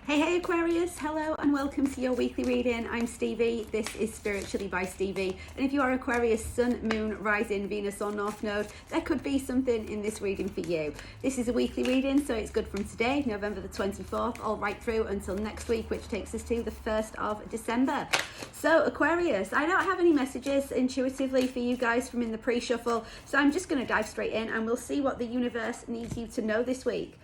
Hey Aquarius, hello and welcome to your weekly reading. I'm Stevie, this is Spiritually by Stevie, and if you are Aquarius Sun, Moon, Rising, Venus or North Node, there could be something in this reading for you. This is a weekly reading, so it's good from today, November the 24th, all right through until next week, which takes us to the 1st of December. So Aquarius, I don't have any messages intuitively for you guys from in the pre-shuffle, so I'm just going to dive straight in and we'll see what the universe needs you to know this week.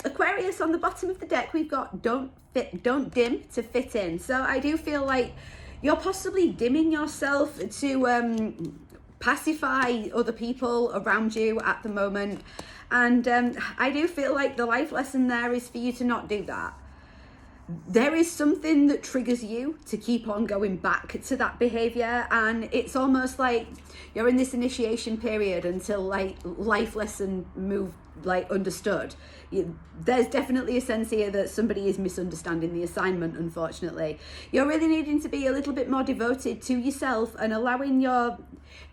Aquarius, on the bottom of the deck, we've got don't dim to fit in. So I do feel like you're possibly dimming yourself to pacify other people around you at the moment. And I do feel like the life lesson there is for you to not do that. There is something that triggers you to keep on going back to that behavior, and it's almost like you're in this initiation period until like life lesson move like understood. There's definitely a sense here that somebody is misunderstanding the assignment, unfortunately. You're really needing to be a little bit more devoted to yourself and allowing your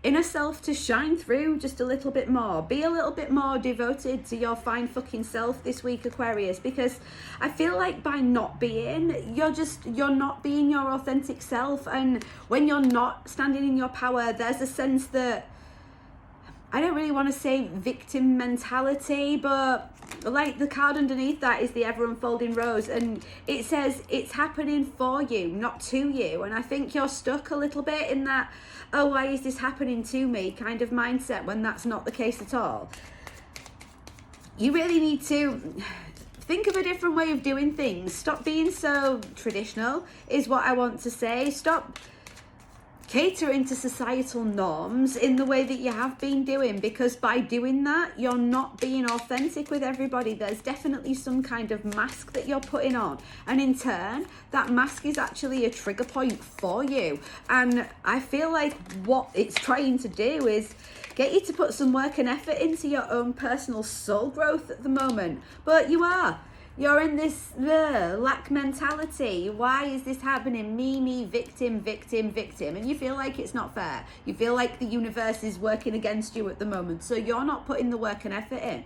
inner self to shine through just a little bit more. Be a little bit more devoted to your fine fucking self this week, Aquarius, because I feel like by not being, you're not being your authentic self. And when you're not standing in your power, there's a sense that, I don't really want to say victim mentality, but like the card underneath that is the ever unfolding rose, and it says it's happening for you, not to you. And I think you're stuck a little bit in that, oh, why is this happening to me kind of mindset, when that's not the case at all. You really need to think of a different way of doing things. Stop being so traditional is what I want to say. Stop catering to societal norms in the way that you have been doing, because by doing that you're not being authentic with everybody. There's definitely some kind of mask that you're putting on, and in turn that mask is actually a trigger point for you. And I feel like what it's trying to do is get you to put some work and effort into your own personal soul growth at the moment, but you're in this lack mentality. Why is this happening? Me, victim. And you feel like it's not fair. You feel like the universe is working against you at the moment. So you're not putting the work and effort in.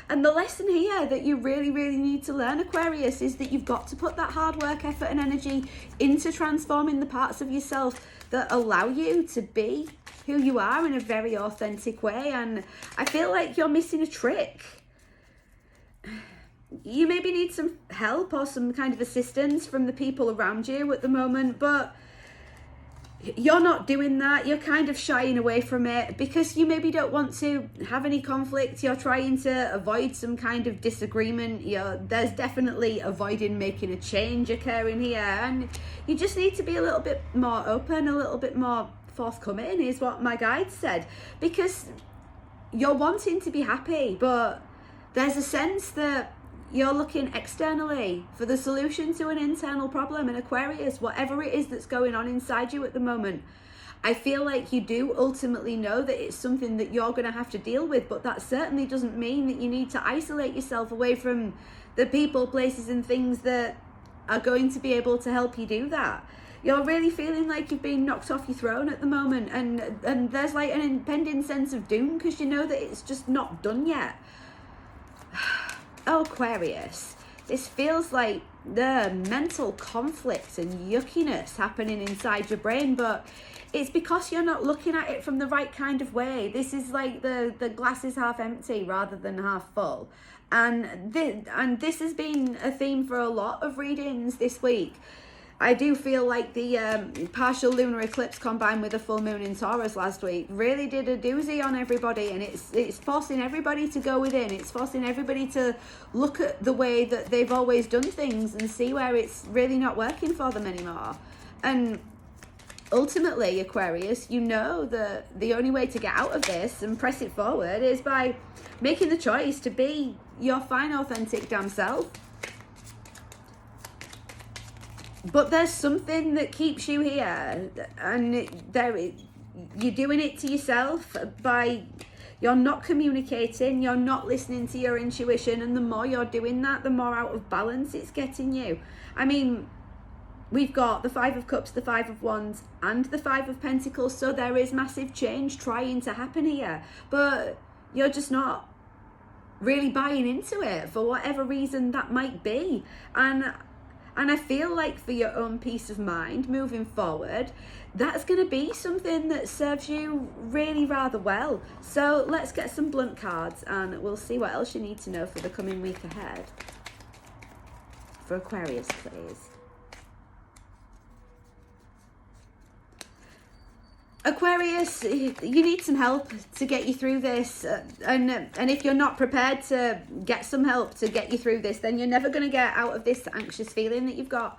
And the lesson here that you really, really need to learn, Aquarius, is that you've got to put that hard work, effort and energy into transforming the parts of yourself that allow you to be who you are in a very authentic way. And I feel like you're missing a trick. You maybe need some help or some kind of assistance from the people around you at the moment, but you're not doing that. You're kind of shying away from it because you maybe don't want to have any conflict. You're trying to avoid some kind of disagreement. There's definitely avoiding making a change occurring here, and you just need to be a little bit more open, a little bit more forthcoming is what my guide said, because you're wanting to be happy, but there's a sense that you're looking externally for the solution to an internal problem. And Aquarius, whatever it is that's going on inside you at the moment, I feel like you do ultimately know that it's something that you're going to have to deal with, but that certainly doesn't mean that you need to isolate yourself away from the people, places and things that are going to be able to help you do that. You're really feeling like you've been knocked off your throne at the moment, and there's like an impending sense of doom because you know that it's just not done yet. Oh, Aquarius, this feels like the mental conflict and yuckiness happening inside your brain, but it's because you're not looking at it from the right kind of way. This is like the glass is half empty rather than half full. And this has been a theme for a lot of readings this week. I do feel like the partial lunar eclipse combined with a full moon in Taurus last week really did a doozy on everybody, and it's forcing everybody to go within. It's forcing everybody to look at the way that they've always done things and see where it's really not working for them anymore. And ultimately, Aquarius, you know that the only way to get out of this and press it forward is by making the choice to be your fine, authentic damn self. But there's something that keeps you here, and you're doing it to yourself by you're not communicating, you're not listening to your intuition, and the more you're doing that, the more out of balance it's getting you. I mean, we've got the Five of Cups, the Five of Wands, and the Five of Pentacles, so there is massive change trying to happen here, but you're just not. really buying into it for whatever reason that might be. And I feel like for your own peace of mind moving forward, that's going to be something that serves you really rather well. So let's get some blunt cards and we'll see what else you need to know for the coming week ahead. For Aquarius, please. Aquarius, you need some help to get you through this, and if you're not prepared to get some help to get you through this, then you're never going to get out of this anxious feeling that you've got.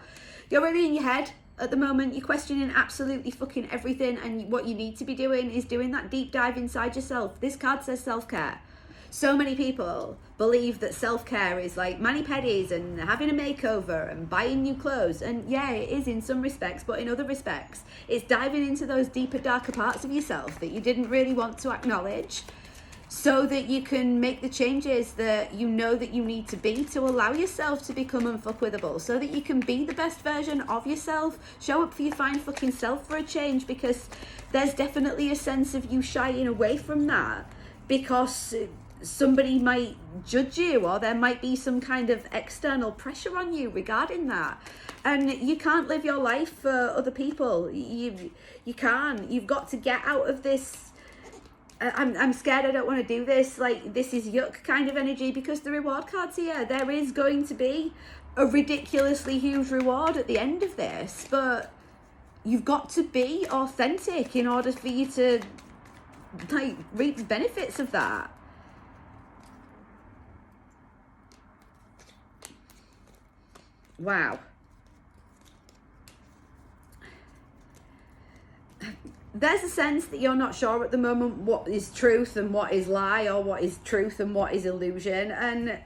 You're really in your head at the moment. You're questioning absolutely fucking everything, and what you need to be doing is doing that deep dive inside yourself. This card says self-care. So many people believe that self-care is like mani-pedis and having a makeover and buying new clothes. And yeah, it is in some respects, but in other respects, it's diving into those deeper, darker parts of yourself that you didn't really want to acknowledge, so that you can make the changes that you know that you need to be to allow yourself to become unfuckwithable, so that you can be the best version of yourself. Show up for your fine fucking self for a change, because there's definitely a sense of you shying away from that because somebody might judge you, or there might be some kind of external pressure on you regarding that. And you can't live your life for other people. You can't. You've got to get out of this I'm scared, I don't want to do this, like this is yuck kind of energy, because the reward card's here. There is going to be a ridiculously huge reward at the end of this, but you've got to be authentic in order for you to like reap the benefits of that. Wow. There's a sense that you're not sure at the moment what is truth and what is lie, or what is truth and what is illusion, and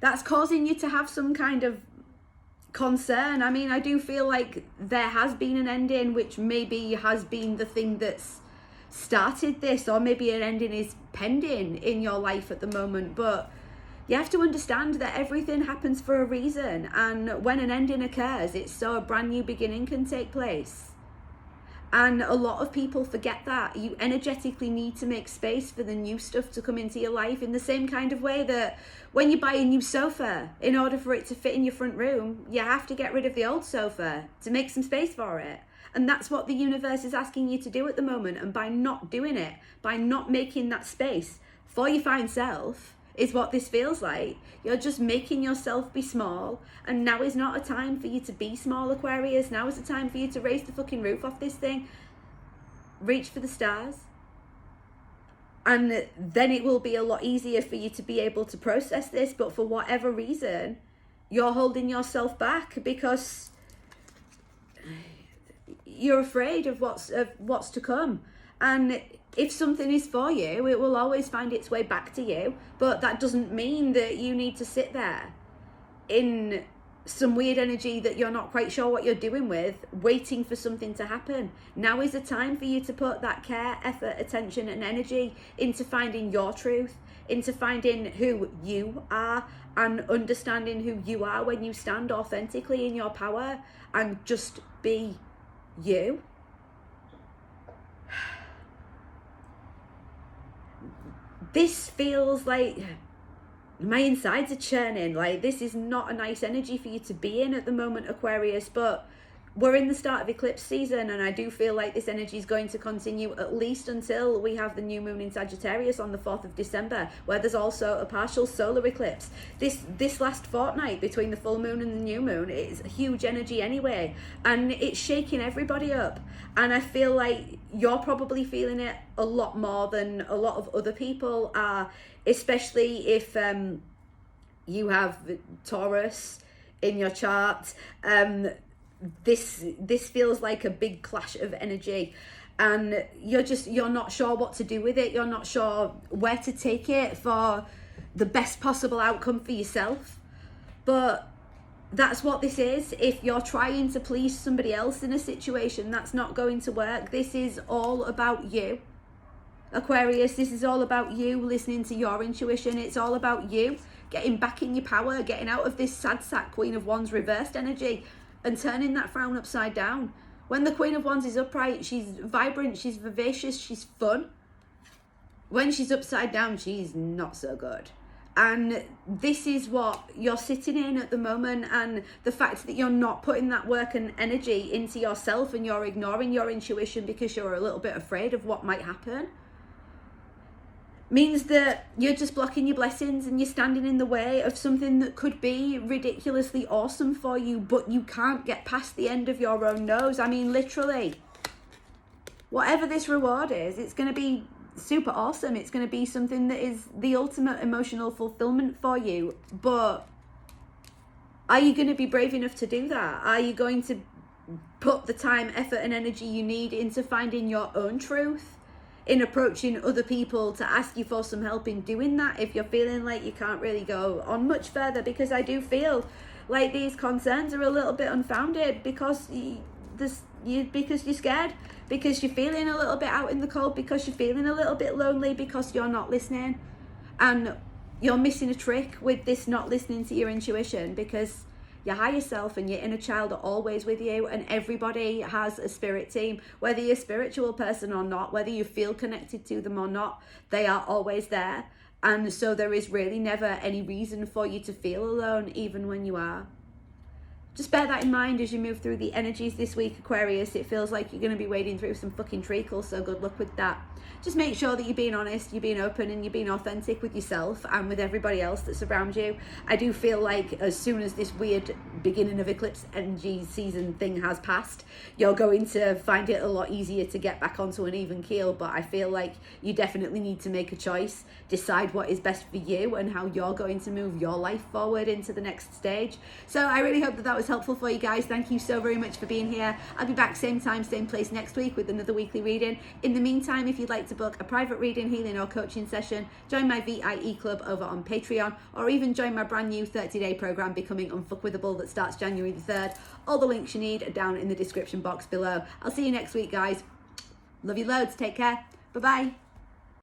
that's causing you to have some kind of concern. I mean, I do feel like there has been an ending, which maybe has been the thing that's started this, or maybe an ending is pending in your life at the moment, but you have to understand that everything happens for a reason, and when an ending occurs, it's so a brand new beginning can take place. And a lot of people forget that. You energetically need to make space for the new stuff to come into your life, in the same kind of way that when you buy a new sofa, in order for it to fit in your front room, you have to get rid of the old sofa to make some space for it. And that's what the universe is asking you to do at the moment. And by not doing it, by not making that space for your fine self, is what this feels like. You're just making yourself be small, and now is not a time for you to be small, Aquarius. Now is the time for you to raise the fucking roof off this thing. Reach for the stars. And then it will be a lot easier for you to be able to process this, but for whatever reason, you're holding yourself back because you're afraid of what's to come. And if something is for you, it will always find its way back to you. But that doesn't mean that you need to sit there in some weird energy that you're not quite sure what you're doing with, waiting for something to happen. Now is the time for you to put that care, effort, attention and energy into finding your truth, into finding who you are, and understanding who you are when you stand authentically in your power and just be you. This feels like my insides are churning. Like, this is not a nice energy for you to be in at the moment, Aquarius, but we're in the start of eclipse season, and I do feel like this energy is going to continue at least until we have the new moon in Sagittarius on the 4th of December, where there's also a partial solar eclipse. This last fortnight between the full moon and the new moon, it's huge energy anyway, and it's shaking everybody up. And I feel like you're probably feeling it a lot more than a lot of other people are, especially if you have Taurus in your chart. This feels like a big clash of energy, and you're not sure what to do with it. You're not sure where to take it for the best possible outcome for yourself. But that's what this is. If you're trying to please somebody else in a situation, that's not going to work. This is all about you, Aquarius. This is all about you listening to your intuition. It's all about you getting back in your power, getting out of this sad sack Queen of Wands reversed energy and turning that frown upside down. When the Queen of Wands is upright, she's vibrant, she's vivacious, she's fun. When she's upside down, she's not so good. And this is what you're sitting in at the moment, and the fact that you're not putting that work and energy into yourself and you're ignoring your intuition because you're a little bit afraid of what might happen means that you're just blocking your blessings and you're standing in the way of something that could be ridiculously awesome for you, but you can't get past the end of your own nose. I mean, literally, whatever this reward is, it's going to be super awesome. It's going to be something that is the ultimate emotional fulfillment for you. But are you going to be brave enough to do that? Are you going to put the time, effort, and energy you need into finding your own truth, in approaching other people to ask you for some help in doing that, if you're feeling like you can't really go on much further? Because I do feel like these concerns are a little bit unfounded, because because you're scared, because you're feeling a little bit out in the cold, because you're feeling a little bit lonely, because you're not listening. And you're missing a trick with this not listening to your intuition, because your higher self and your inner child are always with you, and everybody has a spirit team. Whether you're a spiritual person or not, whether you feel connected to them or not, they are always there. And so there is really never any reason for you to feel alone, even when you are. Just bear that in mind as you move through the energies this week, Aquarius. It feels like you're going to be wading through some fucking treacle, so good luck with that. Just make sure that you're being honest, you're being open, and you're being authentic with yourself and with everybody else that's around you. I do feel like as soon as this weird beginning of eclipse energy season thing has passed, you're going to find it a lot easier to get back onto an even keel. But I feel like you definitely need to make a choice, decide what is best for you and how you're going to move your life forward into the next stage. So I really hope that that was helpful for you guys. Thank you so very much for being here. I'll be back same time, same place next week with another weekly reading. In the meantime, if you'd like to book a private reading, healing or coaching session, join my VIE club over on Patreon, or even join my brand new 30-day program Becoming Unfuckwithable that starts January the 3rd. All the links you need are down in the description box below. I'll see you next week, guys. Love you loads. Take care. Bye-bye.